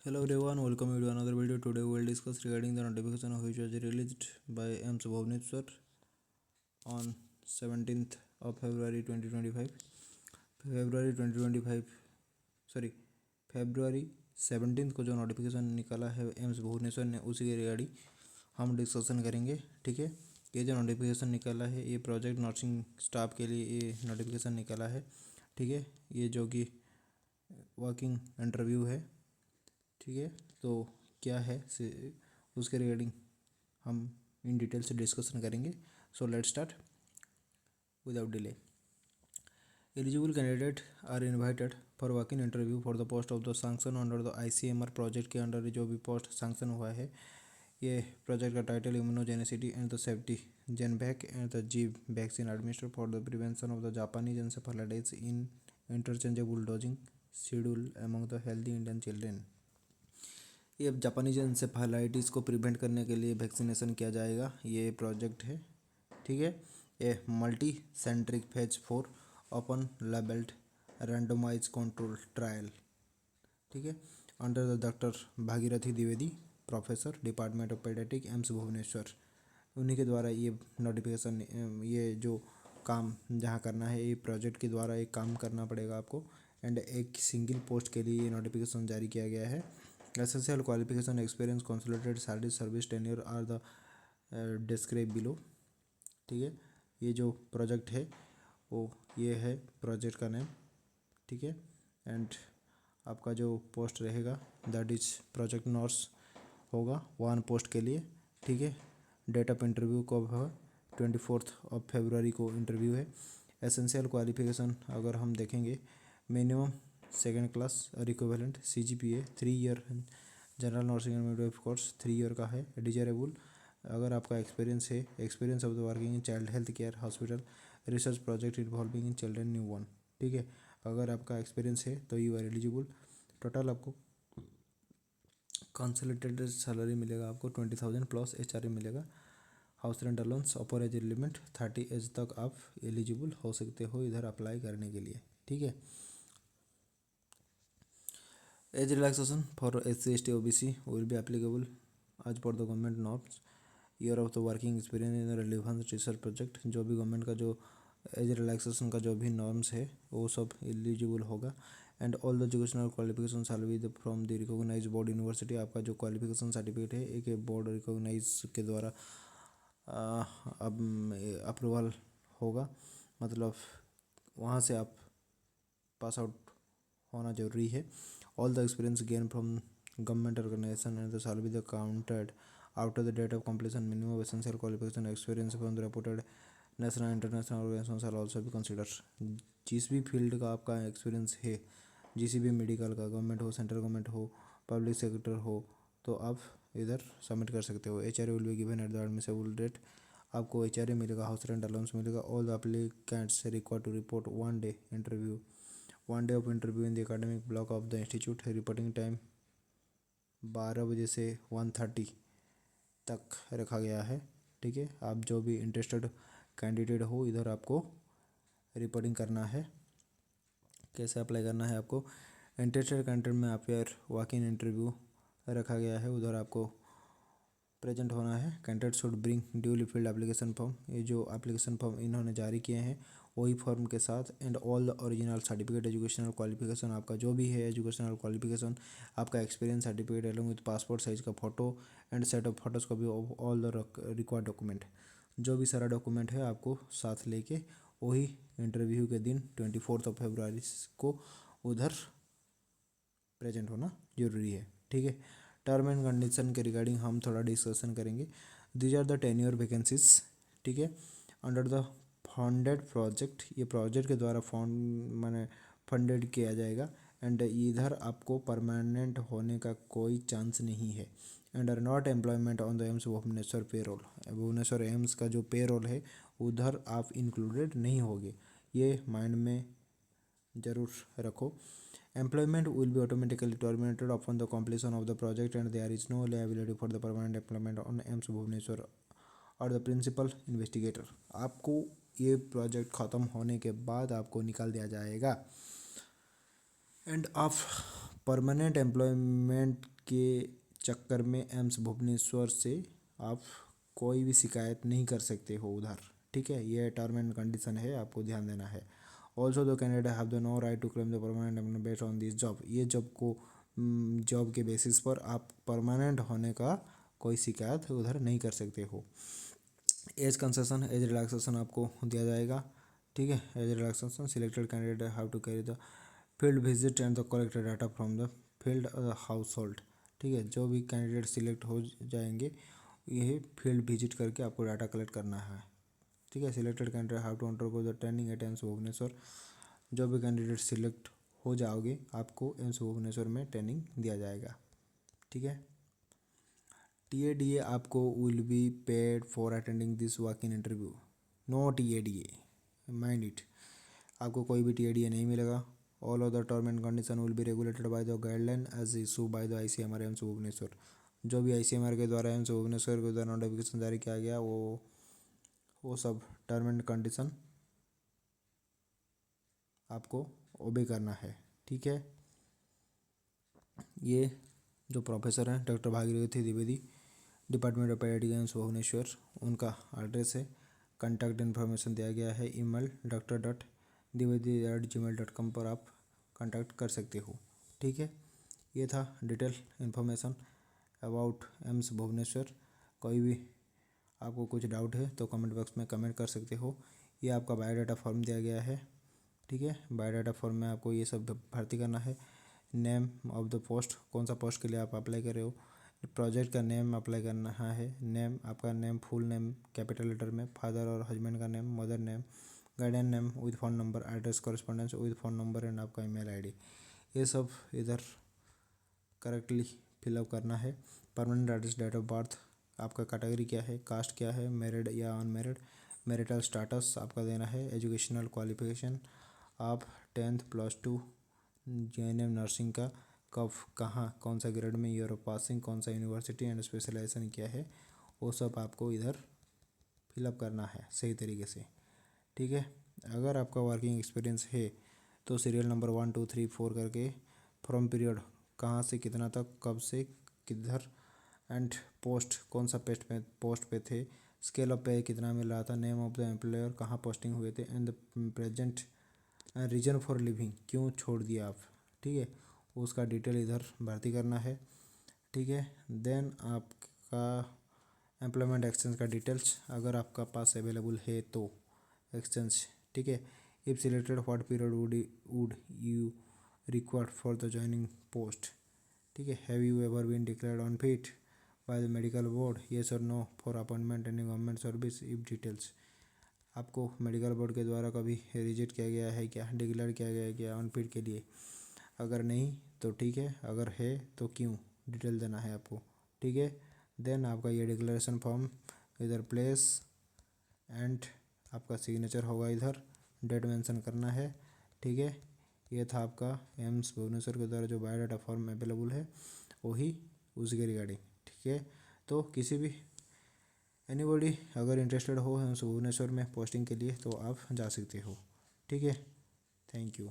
Hello everyone, welcome you to another video. Today we will discuss regarding the notification of which was released by AIIMS Bhubaneswar on 17th of February 2025. February 2025 sorry February 17th को जो notification निकाला है AIIMS Bhubaneswar ने, उसी के regarding हम discussion करेंगे। ठीक है, ये जो नोटिफिकेशन निकाला है ये प्रोजेक्ट नर्सिंग स्टाफ के लिए ये नोटिफिकेशन निकाला है। ठीक है, ये जो कि वर्किंग इंटरव्यू है। ठीक है, तो क्या है उसके रिगार्डिंग हम इन डिटेल से डिस्कशन करेंगे। So let's start without delay. Eligible candidate are invited for working interview for the post of the sanction under the ICMR project के अंडर जो भी पोस्ट सैंक्शन हुआ है। ये प्रोजेक्ट का title immunogenicity and the safety Jenvac and the G vaccine administer for the prevention of the Japanese encephalitis in interchangeable dosing schedule among the healthy Indian children. ये Japanese encephalitis को prevent करने के लिए vaccination किया जाएगा, ये project है। ठीक है, ये multicentric phase 4 open labelled randomise control trial. ठीक है, under the doctor Bhagirathi Dwivedi, professor department of paediatric AIIMS Bhubaneswar, उन्हीं के द्वारा ये नोटिफिकेशन, ये जो काम जहाँ करना है ये प्रोजेक्ट के द्वारा एक काम करना पड़ेगा आपको। एंड एक सिंगल पोस्ट के लिए ये नोटिफिकेशन जारी किया गया है। Essential qualification experience consolidated salary service tenure are the describe below. ठीक है, ये जो प्रोजेक्ट है वो ये है प्रोजेक्ट का नेम। ठीक है, एंड आपका जो पोस्ट रहेगा दैट इज प्रोजेक्ट नर्स होगा 1 पोस्ट के लिए। ठीक है, डेट ऑफ इंटरव्यू कब है 24 फरवरी को इंटरव्यू है। एसेंशियल क्वालिफिकेशन अगर हम देखेंगे, मिनिमम सेकेंड क्लास और equivalent CGPA 3 year, general nursing and midwife course 3 year का है। डिजायरेबल अगर आपका एक्सपीरियंस है, experience of the working in child health care hospital research project involving in children new born. ठीक है, अगर आपका एक्सपीरियंस है तो यू आर एलिजिबल। टोटल आपको कंसोलिडेटेड सैलरी मिलेगा आपको 20,000 प्लस HRA मिलेगा। House rent allowance, upper age limit 30 as तक आप एलिजिबल हो सकते हो इधर अप्लाई करने के लिए। ठीक है, age relaxation for SC ST OBC will be applicable as per the government norms. Year of the working experience in relevance research project, जो भी गवर्नमेंट का जो एज रिलैक्सेशन का जो भी नॉर्म्स है वो सब एलिजिबल होगा। And all the educational qualification shall be from the recognised board university. आपका जो क्वालिफिकेशन सर्टिफिकेट है एक बोर्ड रिकॉग्नाइज के द्वारा अब अप्रूवल होगा, मतलब वहाँ से आप पास आउट होना जरूरी है। All the experience gain from government organisation and shall be the counted after the date of completion। Minimum essential qualification experience from the reputed national international organisation shall also be consider. जिस भी field का आपका experience है, जिस भी medical का, government हो, central government हो, पब्लिक सेक्टर हो, तो आप इधर सबमिट कर सकते हो। HRA will be given at the admissible date. आपको HRA मिलेगा, हाउस रेंट अलाउंस मिलेगा। All the applicants required to report 1 day interview, 1 day of interview in the academic block of the institute. Reporting time 12 बजे से 1:30 तक रखा गया है। ठीक है, आप जो भी इंटरेस्टेड कैंडिडेट हो इधर आपको रिपोर्टिंग करना है। कैसे अप्लाई करना है आपको, इंटरेस्टेड कैंडिडेट में आप यार वॉक इन इंटरव्यू रखा गया है, उधर आपको प्रेजेंट होना है। Candidate should bring duly field application form, ये जो एप्लीकेशन फॉर्म इन्होंने जारी किए हैं वही फॉर्म के साथ। And all the original certificate educational qualification, आपका जो भी है एजुकेशनल क्वालिफिकेशन, आपका experience certificate along with passport size का photo and set of photos copy of all the required document, जो भी सारा डॉक्यूमेंट है आपको साथ लेके वही इंटरव्यू के दिन 24 फरवरी को उधर प्रेजेंट होना जरूरी है। ठीक है, टर्म एंड कंडीशन के रिगार्डिंग हम थोड़ा डिस्कशन करेंगे। These are the tenure vacancies. ठीक है, अंडर द फंडेड प्रोजेक्ट, ये प्रोजेक्ट के द्वारा मैंने फंडेड किया जाएगा। एंड इधर आपको परमानेंट होने का कोई चांस नहीं है। And are not employment on the AIIMS Bhubaneswar payroll, Bhubaneswar AIIMS का जो पेरोल है उधर आप इंक्लूडेड नहीं होगे, ये माइंड में ज़रूर रखो। Employment will be automatically terminated upon the completion of the project and there is no liability for the permanent employment on AIIMS Bhubaneswar और द प्रिंसिपल इन्वेस्टिगेटर। आपको ये प्रोजेक्ट ख़त्म होने के बाद आपको निकाल दिया जाएगा। एंड आप परमानेंट एम्प्लॉयमेंट के चक्कर में एम्स भुवनेश्वर से आप कोई भी शिकायत नहीं कर सकते हो उधर, ठीक है। ये टर्म एंड कंडीशन है, आपको ध्यान देना है। Also the candidate have the no right to claim the permanent employment based on this job. ये जॉब को जॉब के बेसिस पर आप परमानेंट होने का कोई शिकायत उधर नहीं कर सकते हो। एज कंसेशन, एज रिलैक्सेशन आपको दिया जाएगा, ठीक है। Age relaxation, selected candidate have to carry the field visit and the collected data from the field household, ठीक है। जो भी कैंडिडेट सिलेक्ट हो जाएंगे ये फील्ड विजिट करके आपको डाटा कलेक्ट करना है, ठीक है। Selected candidate have to undergo the training at AIIMS Bhubaneswar. जो भी कैंडिडेट सिलेक्ट हो जाओगे आपको एम्स भुवनेश्वर में ट्रेनिंग दिया जाएगा, ठीक है। TADA आपको will be paid for attending this walk in interview. No TADA, mind it, आपको कोई भी TADA नहीं मिलेगा। All of the term and condition will be regulated by the guideline as issue by the ICMR AIIMS Bhubaneswar. जो भी ICMR के द्वारा AIIMS Bhubaneswar के द्वारा नोटिफिकेशन जारी किया गया वो सब टर्म एंड कंडीशन आपको ओबे करना है, ठीक है। ये जो प्रोफेसर हैं doctor Bhagirathi Dwivedi, department of paediatric AIIMS Bhubaneswar, उनका एड्रेस है। कॉन्टैक्ट इन्फॉर्मेशन दिया गया है, ईमेल dr.dwivedi@gmail.com पर आप कांटेक्ट कर सकते हो, ठीक है। ये था detail information about AIIMS Bhubaneswar. कोई भी आपको कुछ डाउट है तो कमेंट बॉक्स में कमेंट कर सकते हो। ये आपका बायोडाटा फॉर्म दिया गया है, ठीक है। बायोडाटा फॉर्म में आपको ये सब भर्ती करना है। नेम ऑफ द पोस्ट, कौन सा पोस्ट के लिए आप अप्लाई कर रहे हो, प्रोजेक्ट का नेम अप्लाई करना है। नेम, आपका name full name capital letter में, फादर और हस्बैंड का name, mother name, guardian name with phone number, address correspondence with phone number and आपका ईमेल आईडी, ये सब इधर करेक्टली फिलअप करना है। Permanent address, date of birth, आपका कैटेगरी क्या है, कास्ट क्या है, मैरिड या अनमैरिड, मैरिटल स्टेटस आपका देना है। एजुकेशनल क्वालिफिकेशन, आप 10th +2 JNM नर्सिंग का कब कहाँ कौन सा ग्रेड में ईयर ऑफ पासिंग, कौन सा यूनिवर्सिटी एंड स्पेशलाइजेशन क्या है, वो सब आपको इधर फिलअप करना है सही तरीके से, ठीक है। अगर आपका वर्किंग एक्सपीरियंस है तो सीरियल नंबर 1 2 3 4 करके फ्रॉम पीरियड कहाँ से कितना तक, कब से किधर, एंड पोस्ट कौन सा पोस्ट पे थे, स्केल ऑफ पे कितना मिल रहा था, नेम ऑफ द एम्प्लॉयर, कहाँ पोस्टिंग हुए थे, and the present reason for leaving, क्यों छोड़ दिया आप, ठीक है। उसका डिटेल इधर भर्ती करना है, ठीक है। देन आपका एम्प्लॉयमेंट एक्सचेंज का डिटेल्स अगर आपका पास अवेलेबल है तो एक्सचेंज, ठीक है। If selected what period would you required for the joining post, ठीक है। Have you ever been declared unfit by the medical board, yes और no for appointment in government service, if details, आपको medical board के द्वारा कभी reject किया गया है क्या, डिक्लेयर किया गया है क्या अनफिट के लिए, अगर नहीं तो ठीक है, अगर है तो क्यों, डिटेल देना है आपको, ठीक है। देन आपका ये डिक्लेरेशन फॉर्म इधर प्लेस एंड आपका सिग्नेचर होगा, इधर डेट मेंशन करना है, ठीक है। ये था आपका एम्स भुवनेश्वर के द्वारा जो बायोडाटा फॉर्म अवेलेबल है वही उसके रिगार्डिंग, ठीक है। तो किसी भी एनीबॉडी अगर इंटरेस्टेड हो एम्स भुवनेश्वर में पोस्टिंग के लिए तो आप जा सकते हो, ठीक है। Thank you.